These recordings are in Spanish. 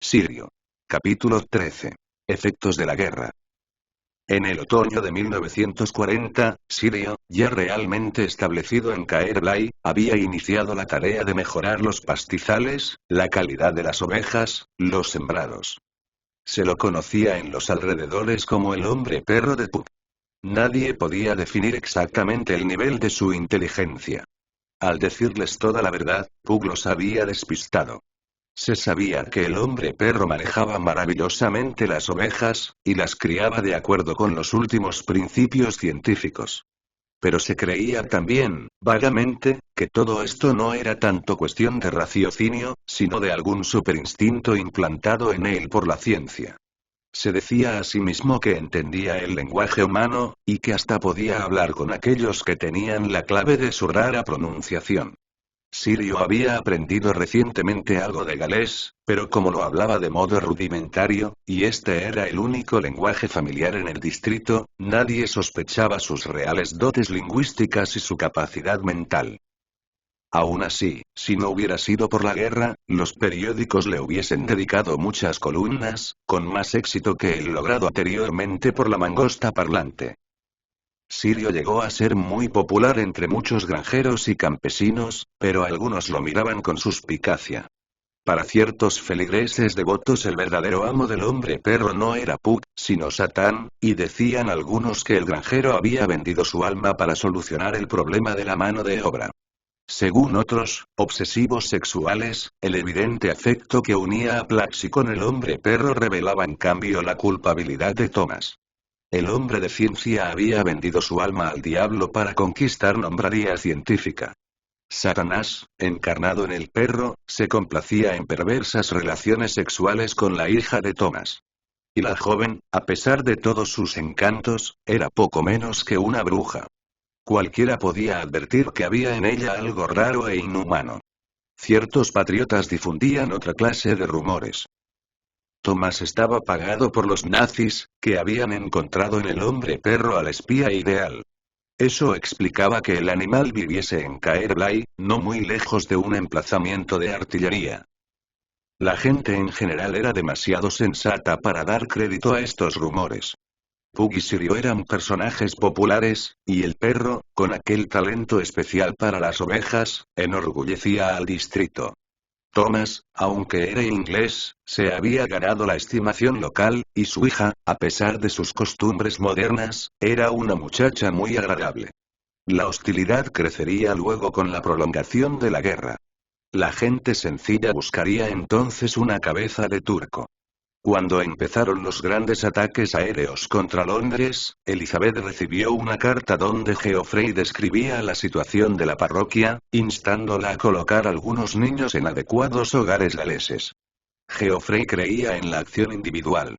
Sirio. Capítulo 13. Efectos de la guerra. En el otoño de 1940, Sirio, ya realmente establecido en Caerblay, había iniciado la tarea de mejorar los pastizales, la calidad de las ovejas, los sembrados. Se lo conocía en los alrededores como el hombre perro de Puck. Nadie podía definir exactamente el nivel de su inteligencia. Al decirles toda la verdad, Puck los había despistado. Se sabía que el hombre perro manejaba maravillosamente las ovejas, y las criaba de acuerdo con los últimos principios científicos. Pero se creía también, vagamente, que todo esto no era tanto cuestión de raciocinio, sino de algún superinstinto implantado en él por la ciencia. Se decía a sí mismo que entendía el lenguaje humano, y que hasta podía hablar con aquellos que tenían la clave de su rara pronunciación. Sirio había aprendido recientemente algo de galés, pero como lo hablaba de modo rudimentario, y este era el único lenguaje familiar en el distrito, nadie sospechaba sus reales dotes lingüísticas y su capacidad mental. Aún así, si no hubiera sido por la guerra, los periódicos le hubiesen dedicado muchas columnas, con más éxito que el logrado anteriormente por la mangosta parlante. Sirio llegó a ser muy popular entre muchos granjeros y campesinos, pero algunos lo miraban con suspicacia. Para ciertos feligreses devotos el verdadero amo del hombre perro no era Puck, sino Satán, y decían algunos que el granjero había vendido su alma para solucionar el problema de la mano de obra. Según otros, obsesivos sexuales, el evidente afecto que unía a Plaxi con el hombre perro revelaba en cambio la culpabilidad de Thomas. El hombre de ciencia había vendido su alma al diablo para conquistar nombradía científica. Satanás, encarnado en el perro, se complacía en perversas relaciones sexuales con la hija de Thomas. Y la joven, a pesar de todos sus encantos, era poco menos que una bruja. Cualquiera podía advertir que había en ella algo raro e inhumano. Ciertos patriotas difundían otra clase de rumores. Thomas estaba pagado por los nazis, que habían encontrado en el hombre perro al espía ideal. Eso explicaba que el animal viviese en Caerblay, no muy lejos de un emplazamiento de artillería. La gente en general era demasiado sensata para dar crédito a estos rumores. Pug y Sirio eran personajes populares, y el perro, con aquel talento especial para las ovejas, enorgullecía al distrito. Thomas, aunque era inglés, se había ganado la estimación local, y su hija, a pesar de sus costumbres modernas, era una muchacha muy agradable. La hostilidad crecería luego con la prolongación de la guerra. La gente sencilla buscaría entonces una cabeza de turco. Cuando empezaron los grandes ataques aéreos contra Londres, Elizabeth recibió una carta donde Geoffrey describía la situación de la parroquia, instándola a colocar algunos niños en adecuados hogares galeses. Geoffrey creía en la acción individual.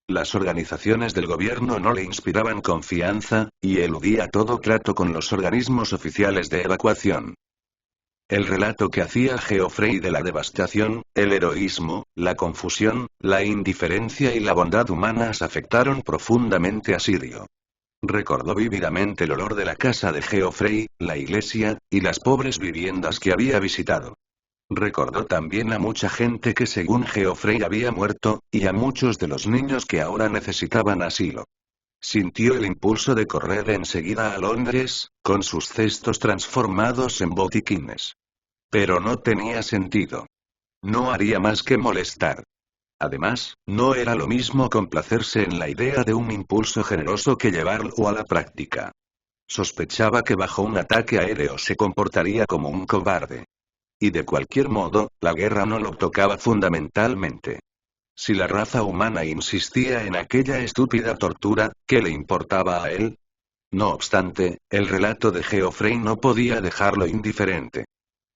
Las organizaciones del gobierno no le inspiraban confianza, y eludía todo trato con los organismos oficiales de evacuación. El relato que hacía Geoffrey de la devastación, el heroísmo, la confusión, la indiferencia y la bondad humanas afectaron profundamente a Sirio. Recordó vívidamente el olor de la casa de Geoffrey, la iglesia, y las pobres viviendas que había visitado. Recordó también a mucha gente que según Geoffrey había muerto, y a muchos de los niños que ahora necesitaban asilo. Sintió el impulso de correr enseguida a Londres, con sus cestos transformados en botiquines. Pero no tenía sentido. No haría más que molestar. Además, no era lo mismo complacerse en la idea de un impulso generoso que llevarlo a la práctica. Sospechaba que bajo un ataque aéreo se comportaría como un cobarde. Y de cualquier modo, la guerra no lo tocaba fundamentalmente. Si la raza humana insistía en aquella estúpida tortura, ¿qué le importaba a él? No obstante, el relato de Geoffrey no podía dejarlo indiferente.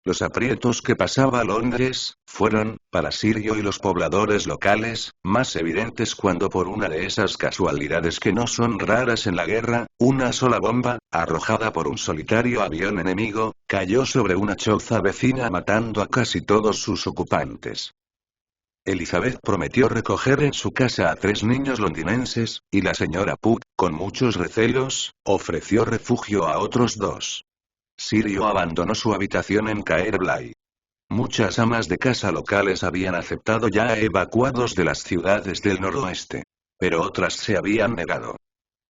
Los aprietos que pasaba Londres, fueron, para Sirio y los pobladores locales, más evidentes cuando por una de esas casualidades que no son raras en la guerra, una sola bomba, arrojada por un solitario avión enemigo, cayó sobre una choza vecina matando a casi todos sus ocupantes. Elizabeth prometió recoger en su casa a 3 niños londinenses, y la señora Puck, con muchos recelos, ofreció refugio a otros 2. Sirio abandonó su habitación en Caerblay. Muchas amas de casa locales habían aceptado ya a evacuados de las ciudades del noroeste. Pero otras se habían negado.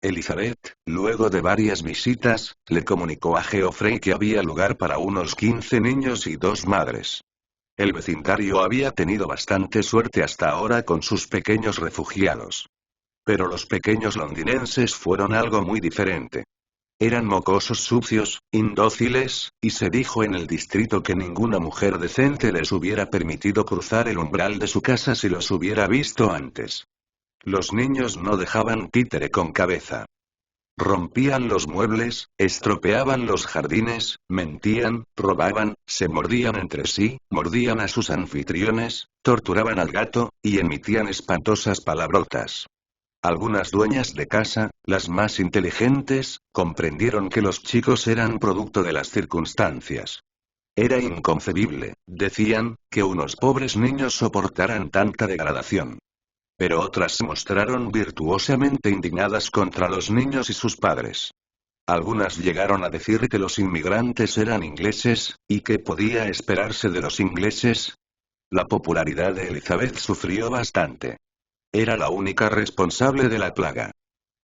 Elizabeth, luego de varias visitas, le comunicó a Geoffrey que había lugar para unos 15 niños y 2 madres. El vecindario había tenido bastante suerte hasta ahora con sus pequeños refugiados. Pero los pequeños londinenses fueron algo muy diferente. Eran mocosos sucios, indóciles, y se dijo en el distrito que ninguna mujer decente les hubiera permitido cruzar el umbral de su casa si los hubiera visto antes. Los niños no dejaban títere con cabeza. Rompían los muebles, estropeaban los jardines, mentían, robaban, se mordían entre sí, mordían a sus anfitriones, torturaban al gato, y emitían espantosas palabrotas. Algunas dueñas de casa, las más inteligentes, comprendieron que los chicos eran producto de las circunstancias. Era inconcebible, decían, que unos pobres niños soportaran tanta degradación. Pero otras se mostraron virtuosamente indignadas contra los niños y sus padres. Algunas llegaron a decir que los inmigrantes eran ingleses, y que podía esperarse de los ingleses. La popularidad de Elizabeth sufrió bastante. Era la única responsable de la plaga.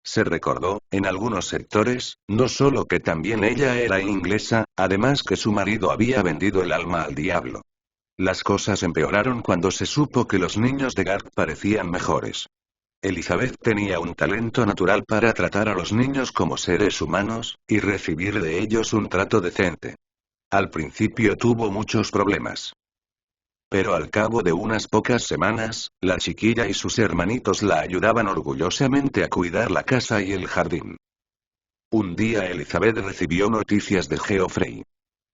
Se recordó, en algunos sectores, no solo que también ella era inglesa, además que su marido había vendido el alma al diablo. Las cosas empeoraron cuando se supo que los niños de Garth parecían mejores. Elizabeth tenía un talento natural para tratar a los niños como seres humanos, y recibir de ellos un trato decente. Al principio tuvo muchos problemas. Pero al cabo de unas pocas semanas, la chiquilla y sus hermanitos la ayudaban orgullosamente a cuidar la casa y el jardín. Un día Elizabeth recibió noticias de Geoffrey.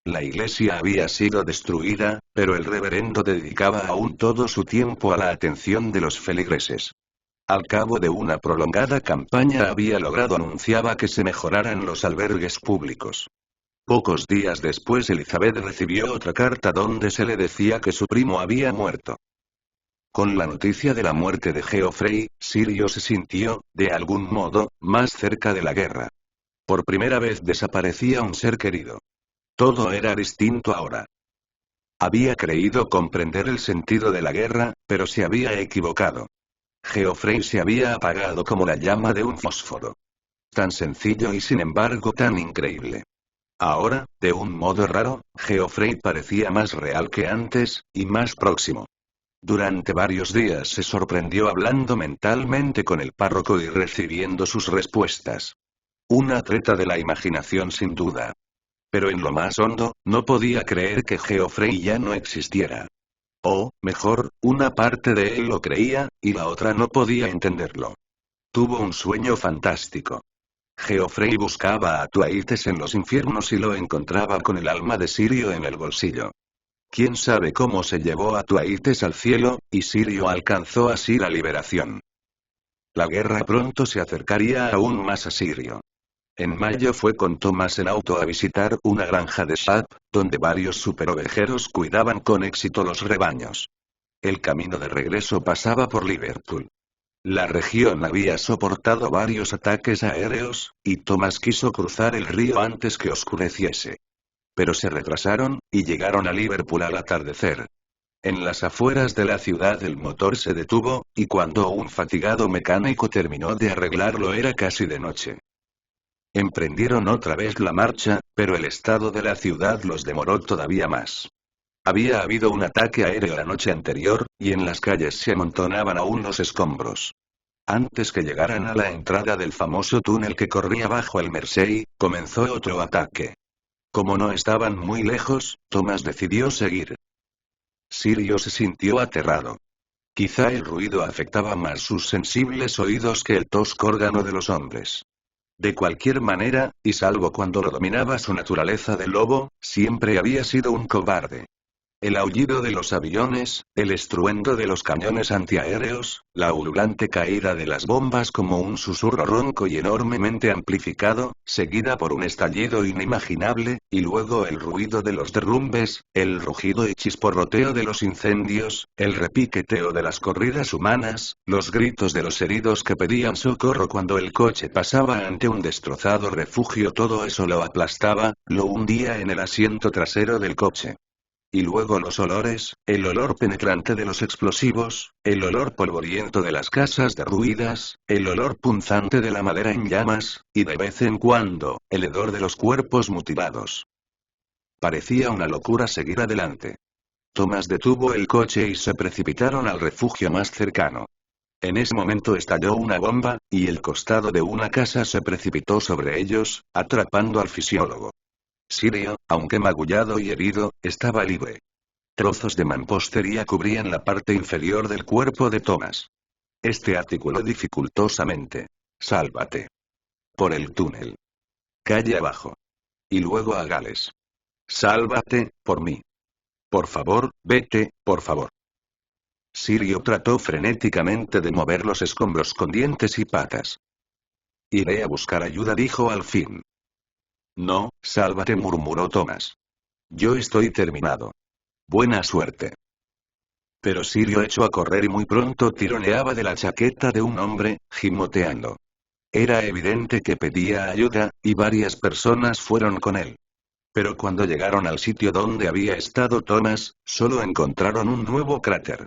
La iglesia había sido destruida, pero el reverendo dedicaba aún todo su tiempo a la atención de los feligreses. Al cabo de una prolongada campaña había logrado anunciaba que se mejoraran los albergues públicos. Pocos días después Elizabeth recibió otra carta donde se le decía que su primo había muerto. Con la noticia de la muerte de Geoffrey, Sirio se sintió, de algún modo, más cerca de la guerra. Por primera vez desaparecía un ser querido. Todo era distinto ahora. Había creído comprender el sentido de la guerra, pero se había equivocado. Geoffrey se había apagado como la llama de un fósforo. Tan sencillo y sin embargo tan increíble. Ahora, de un modo raro, Geoffrey parecía más real que antes, y más próximo. Durante varios días se sorprendió hablando mentalmente con el párroco y recibiendo sus respuestas. Una treta de la imaginación sin duda. Pero en lo más hondo, no podía creer que Geoffrey ya no existiera. O, mejor, una parte de él lo creía, y la otra no podía entenderlo. Tuvo un sueño fantástico. Geoffrey buscaba a Tuaites en los infiernos y lo encontraba con el alma de Sirio en el bolsillo. Quién sabe cómo se llevó a Tuaites al cielo, y Sirio alcanzó así la liberación. La guerra pronto se acercaría aún más a Sirio. En mayo fue con Thomas en auto a visitar una granja de Shap, donde varios superovejeros cuidaban con éxito los rebaños. El camino de regreso pasaba por Liverpool. La región había soportado varios ataques aéreos, y Thomas quiso cruzar el río antes que oscureciese. Pero se retrasaron, y llegaron a Liverpool al atardecer. En las afueras de la ciudad el motor se detuvo, y cuando un fatigado mecánico terminó de arreglarlo era casi de noche. Emprendieron otra vez la marcha, pero el estado de la ciudad los demoró todavía más. Había habido un ataque aéreo la noche anterior, y en las calles se amontonaban aún los escombros. Antes que llegaran a la entrada del famoso túnel que corría bajo el Mersey, comenzó otro ataque. Como no estaban muy lejos, Thomas decidió seguir. Sirio se sintió aterrado. Quizá el ruido afectaba más sus sensibles oídos que el tosco órgano de los hombres. De cualquier manera, y salvo cuando lo dominaba su naturaleza de lobo, siempre había sido un cobarde. El aullido de los aviones, el estruendo de los cañones antiaéreos, la ululante caída de las bombas como un susurro ronco y enormemente amplificado, seguida por un estallido inimaginable, y luego el ruido de los derrumbes, el rugido y chisporroteo de los incendios, el repiqueteo de las corridas humanas, los gritos de los heridos que pedían socorro cuando el coche pasaba ante un destrozado refugio, todo eso lo aplastaba, lo hundía en el asiento trasero del coche. Y luego los olores, el olor penetrante de los explosivos, el olor polvoriento de las casas derruidas, el olor punzante de la madera en llamas, y de vez en cuando, el hedor de los cuerpos mutilados. Parecía una locura seguir adelante. Thomas detuvo el coche y se precipitaron al refugio más cercano. En ese momento estalló una bomba, y el costado de una casa se precipitó sobre ellos, atrapando al fisiólogo. Sirio, aunque magullado y herido, estaba libre. Trozos de mampostería cubrían la parte inferior del cuerpo de Thomas. Este articuló dificultosamente. «Sálvate. Por el túnel. Calle abajo. Y luego a Gales. Sálvate, por mí. Por favor, vete, por favor». Sirio trató frenéticamente de mover los escombros con dientes y patas. «Iré a buscar ayuda», dijo al fin. «No, sálvate», murmuró Thomas. «Yo estoy terminado. Buena suerte». Pero Sirio echó a correr y muy pronto tironeaba de la chaqueta de un hombre, gimoteando. Era evidente que pedía ayuda, y varias personas fueron con él. Pero cuando llegaron al sitio donde había estado Thomas, solo encontraron un nuevo cráter.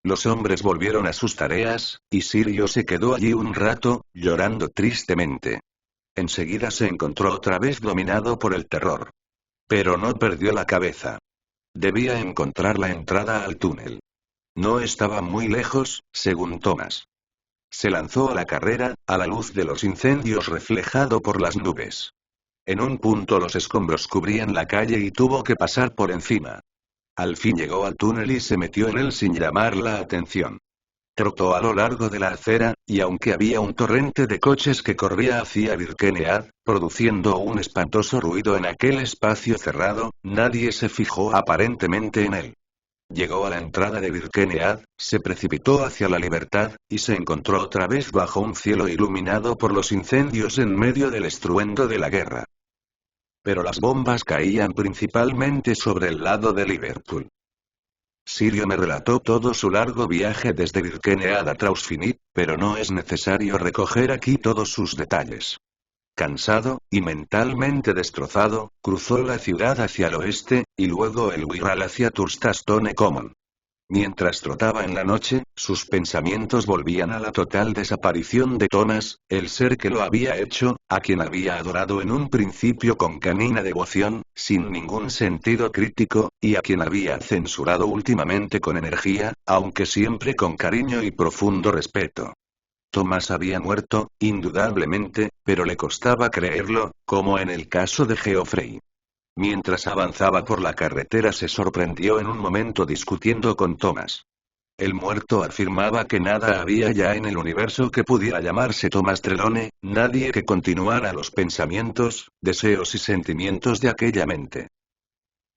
Los hombres volvieron a sus tareas, y Sirio se quedó allí un rato, llorando tristemente. Enseguida se encontró otra vez dominado por el terror. Pero no perdió la cabeza. Debía encontrar la entrada al túnel. No estaba muy lejos, según Thomas. Se lanzó a la carrera, a la luz de los incendios reflejado por las nubes. En un punto los escombros cubrían la calle y tuvo que pasar por encima. Al fin llegó al túnel y se metió en él sin llamar la atención. Trotó a lo largo de la acera, y aunque había un torrente de coches que corría hacia Birkenhead, produciendo un espantoso ruido en aquel espacio cerrado, nadie se fijó aparentemente en él. Llegó a la entrada de Birkenhead, se precipitó hacia la libertad, y se encontró otra vez bajo un cielo iluminado por los incendios en medio del estruendo de la guerra. Pero las bombas caían principalmente sobre el lado de Liverpool. Sirio me relató todo su largo viaje desde Birkenhead a Trausfinit, pero no es necesario recoger aquí todos sus detalles. Cansado, y mentalmente destrozado, cruzó la ciudad hacia el oeste, y luego el Wirral hacia Thurstastone Common. Mientras trotaba en la noche, sus pensamientos volvían a la total desaparición de Thomas, el ser que lo había hecho, a quien había adorado en un principio con canina devoción, sin ningún sentido crítico, y a quien había censurado últimamente con energía, aunque siempre con cariño y profundo respeto. Thomas había muerto, indudablemente, pero le costaba creerlo, como en el caso de Geoffrey. Mientras avanzaba por la carretera se sorprendió en un momento discutiendo con Thomas. El muerto afirmaba que nada había ya en el universo que pudiera llamarse Thomas Trelawney, nadie que continuara los pensamientos, deseos y sentimientos de aquella mente.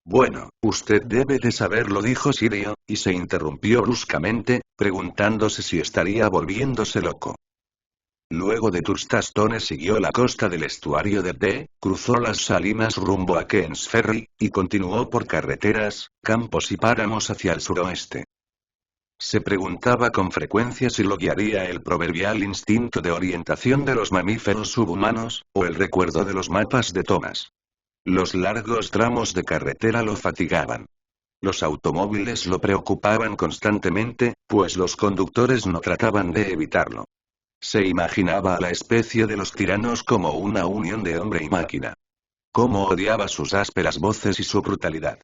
«Bueno, usted debe de saberlo», dijo Sirio, y se interrumpió bruscamente, preguntándose si estaría volviéndose loco. Luego de Thurstastone siguió la costa del estuario de Dee, cruzó las salinas rumbo a Keynes Ferry, y continuó por carreteras, campos y páramos hacia el suroeste. Se preguntaba con frecuencia si lo guiaría el proverbial instinto de orientación de los mamíferos subhumanos, o el recuerdo de los mapas de Thomas. Los largos tramos de carretera lo fatigaban. Los automóviles lo preocupaban constantemente, pues los conductores no trataban de evitarlo. Se imaginaba a la especie de los tiranos como una unión de hombre y máquina. Cómo odiaba sus ásperas voces y su brutalidad.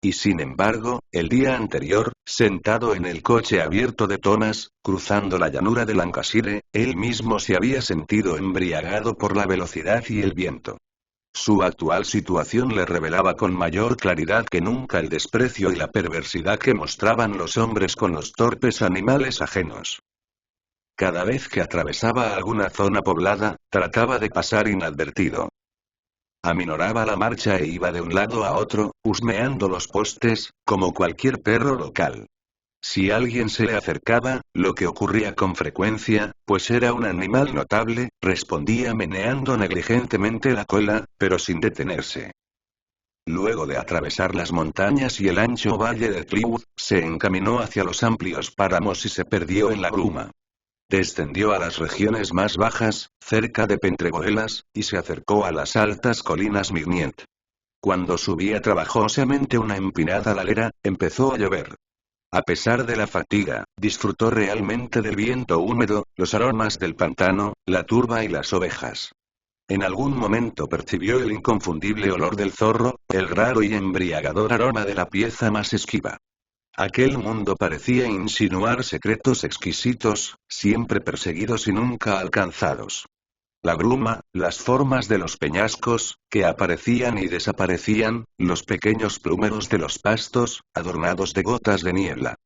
Y sin embargo, el día anterior, sentado en el coche abierto de Thomas, cruzando la llanura de Lancashire, él mismo se había sentido embriagado por la velocidad y el viento. Su actual situación le revelaba con mayor claridad que nunca el desprecio y la perversidad que mostraban los hombres con los torpes animales ajenos. Cada vez que atravesaba alguna zona poblada, trataba de pasar inadvertido. Aminoraba la marcha e iba de un lado a otro, husmeando los postes, como cualquier perro local. Si alguien se le acercaba, lo que ocurría con frecuencia, pues era un animal notable, respondía meneando negligentemente la cola, pero sin detenerse. Luego de atravesar las montañas y el ancho valle de Trewth, se encaminó hacia los amplios páramos y se perdió en la bruma. Descendió a las regiones más bajas, cerca de Pentregoelas, y se acercó a las altas colinas Migniet. Cuando subía trabajosamente una empinada ladera, empezó a llover. A pesar de la fatiga, disfrutó realmente del viento húmedo, los aromas del pantano, la turba y las ovejas. En algún momento percibió el inconfundible olor del zorro, el raro y embriagador aroma de la pieza más esquiva. Aquel mundo parecía insinuar secretos exquisitos, siempre perseguidos y nunca alcanzados. La bruma, las formas de los peñascos, que aparecían y desaparecían, los pequeños plumeros de los pastos, adornados de gotas de niebla.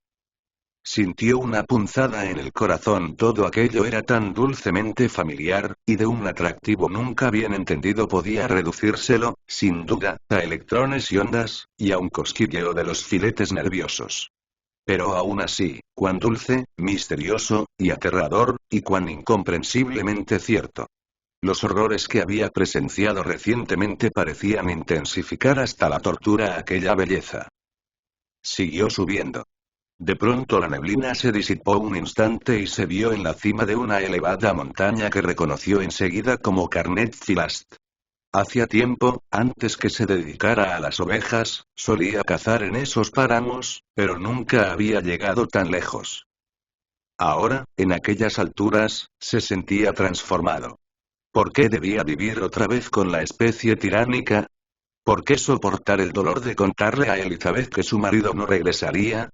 Sintió una punzada en el corazón, todo aquello era tan dulcemente familiar, y de un atractivo nunca bien entendido podía reducírselo, sin duda, a electrones y ondas, y a un cosquilleo de los filetes nerviosos. Pero aún así, cuán dulce, misterioso, y aterrador, y cuán incomprensiblemente cierto. Los horrores que había presenciado recientemente parecían intensificar hasta la tortura aquella belleza. Siguió subiendo. De pronto la neblina se disipó un instante y se vio en la cima de una elevada montaña que reconoció enseguida como Carnet Filast. Hacía tiempo, antes que se dedicara a las ovejas, solía cazar en esos páramos, pero nunca había llegado tan lejos. Ahora, en aquellas alturas, se sentía transformado. ¿Por qué debía vivir otra vez con la especie tiránica? ¿Por qué soportar el dolor de contarle a Elizabeth que su marido no regresaría?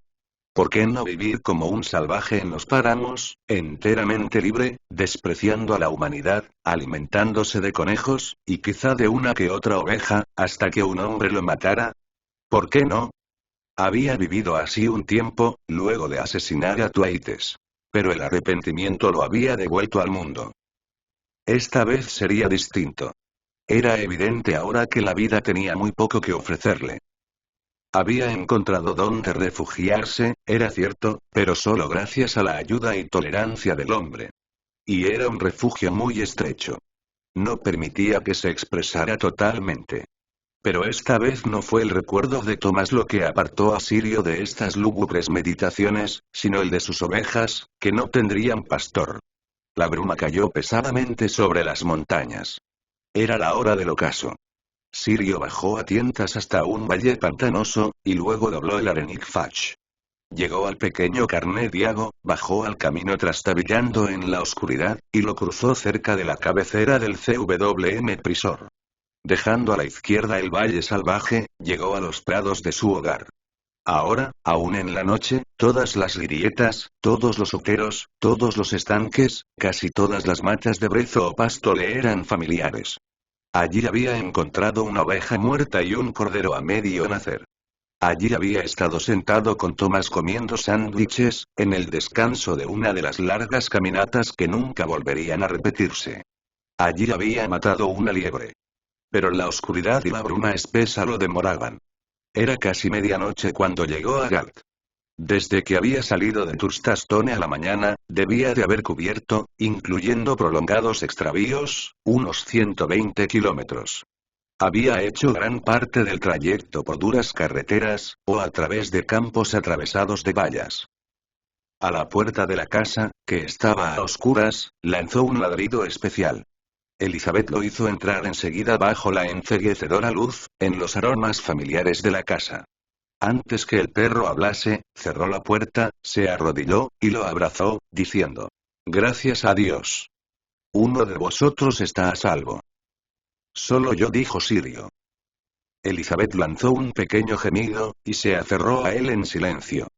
¿Por qué no vivir como un salvaje en los páramos, enteramente libre, despreciando a la humanidad, alimentándose de conejos, y quizá de una que otra oveja, hasta que un hombre lo matara? ¿Por qué no? Había vivido así un tiempo, luego de asesinar a Thwaites. Pero el arrepentimiento lo había devuelto al mundo. Esta vez sería distinto. Era evidente ahora que la vida tenía muy poco que ofrecerle. Había encontrado dónde refugiarse, era cierto, pero solo gracias a la ayuda y tolerancia del hombre. Y era un refugio muy estrecho. No permitía que se expresara totalmente. Pero esta vez no fue el recuerdo de Tomás lo que apartó a Sirio de estas lúgubres meditaciones, sino el de sus ovejas, que no tendrían pastor. La bruma cayó pesadamente sobre las montañas. Era la hora del ocaso. Sirio bajó a tientas hasta un valle pantanoso, y luego dobló el Arenig Fach. Llegó al pequeño Carnet Diago, bajó al camino trastabillando en la oscuridad, y lo cruzó cerca de la cabecera del CWM Prisor. Dejando a la izquierda el valle salvaje, llegó a los prados de su hogar. Ahora, aún en la noche, todas las grietas, todos los oteros, todos los estanques, casi todas las matas de brezo o pasto le eran familiares. Allí había encontrado una oveja muerta y un cordero a medio nacer. Allí había estado sentado con Tomás comiendo sándwiches, en el descanso de una de las largas caminatas que nunca volverían a repetirse. Allí había matado una liebre. Pero la oscuridad y la bruma espesa lo demoraban. Era casi medianoche cuando llegó a Galt. Desde que había salido de Turstastone a la mañana, debía de haber cubierto, incluyendo prolongados extravíos, unos 120 kilómetros. Había hecho gran parte del trayecto por duras carreteras, o a través de campos atravesados de vallas. A la puerta de la casa, que estaba a oscuras, lanzó un ladrido especial. Elizabeth lo hizo entrar enseguida bajo la enceguecedora luz, en los aromas familiares de la casa. Antes que el perro hablase, cerró la puerta, se arrodilló, y lo abrazó, diciendo: «Gracias a Dios. Uno de vosotros está a salvo». «Solo yo», dijo Sirio. Elizabeth lanzó un pequeño gemido, y se aferró a él en silencio.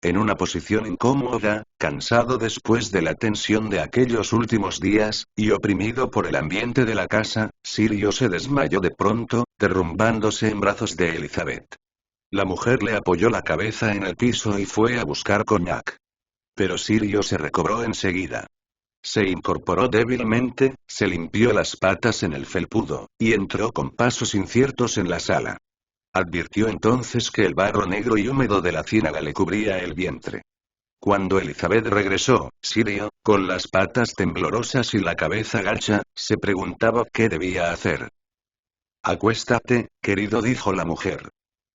En una posición incómoda, cansado después de la tensión de aquellos últimos días, y oprimido por el ambiente de la casa, Sirio se desmayó de pronto, derrumbándose en brazos de Elizabeth. La mujer le apoyó la cabeza en el piso y fue a buscar coñac. Pero Sirio se recobró enseguida. Se incorporó débilmente, se limpió las patas en el felpudo, y entró con pasos inciertos en la sala. Advirtió entonces que el barro negro y húmedo de la ciénaga le cubría el vientre. Cuando Elizabeth regresó, Sirio, con las patas temblorosas y la cabeza gacha, se preguntaba qué debía hacer. «Acuéstate, querido», dijo la mujer.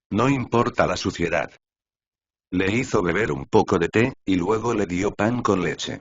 «No importa la suciedad». Le hizo beber un poco de té, y luego le dio pan con leche.